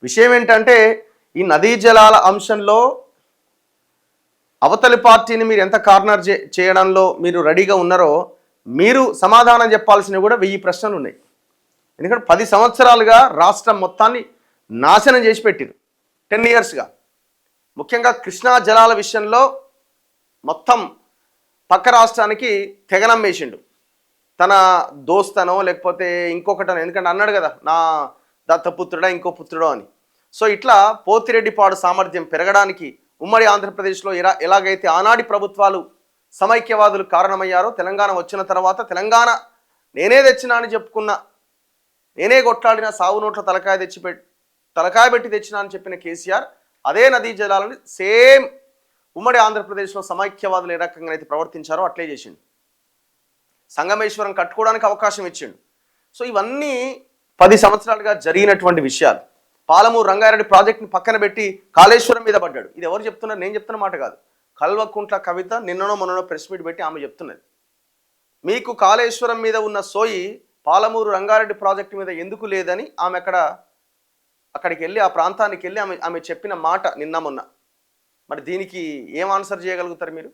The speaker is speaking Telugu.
విషయం ఏంటంటే ఈ నదీ జలాల అంశంలో అవతలి పార్టీని మీరు ఎంత కార్నర్ చేయడంలో మీరు రెడీగా ఉన్నారో మీరు సమాధానం చెప్పాల్సినవి కూడా 1000 ప్రశ్నలు ఉన్నాయి. ఎందుకంటే 10 సంవత్సరాలుగా రాష్ట్రం మొత్తాన్ని నాశనం చేసి పెట్టిరు. 10 ఇయర్స్గా ముఖ్యంగా కృష్ణా జలాల విషయంలో మొత్తం పక్క రాష్ట్రానికి తెగనమ్మేసిండు. తన దోస్తనో లేకపోతే ఇంకొకటనో, ఎందుకంటే అన్నాడు కదా నా దత్తపుత్రుడా ఇంకో పుత్రుడో అని. సో ఇట్లా పోతిరెడ్డిపాడు సామర్థ్యం పెరగడానికి ఉమ్మడి ఆంధ్రప్రదేశ్లో ఎలాగైతే ఆనాటి ప్రభుత్వాలు సమైక్యవాదులు కారణమయ్యారో, తెలంగాణ వచ్చిన తర్వాత తెలంగాణ నేనే తెచ్చినా అని చెప్పుకున్న, నేనే కొట్లాడిన సావు నోట్ల తలకాయ పెట్టి తెచ్చినా అని చెప్పిన కేసీఆర్ అదే నదీ జలాలని సేమ్ ఉమ్మడి ఆంధ్రప్రదేశ్లో సమైక్యవాదులు ఏ రకంగా అయితే ప్రవర్తించారో అట్లే చేసిండు. సంగమేశ్వరం కట్టుకోవడానికి అవకాశం ఇచ్చిండు. సో ఇవన్నీ 10 సంవత్సరాలుగా జరిగినటువంటి విషయాలు. పాలమూరు రంగారెడ్డి ప్రాజెక్ట్ని పక్కన పెట్టి కాళేశ్వరం మీద పడ్డాడు. ఇది ఎవరు చెప్తున్నారు? నేను చెప్తున్న మాట కాదు. కల్వకుంట్ల కవిత నిన్ననో మొన్ననో ప్రెస్ మీట్ పెట్టి ఆమె చెప్తున్నది. మీకు కాళేశ్వరం మీద ఉన్న సోయి పాలమూరు రంగారెడ్డి ప్రాజెక్టు మీద ఎందుకు లేదని ఆమె అక్కడికి వెళ్ళి ఆ ప్రాంతానికి వెళ్ళి ఆమె చెప్పిన మాట నిన్న మొన్న. మరి దీనికి ఏం ఆన్సర్ చేయగలుగుతారు మీరు?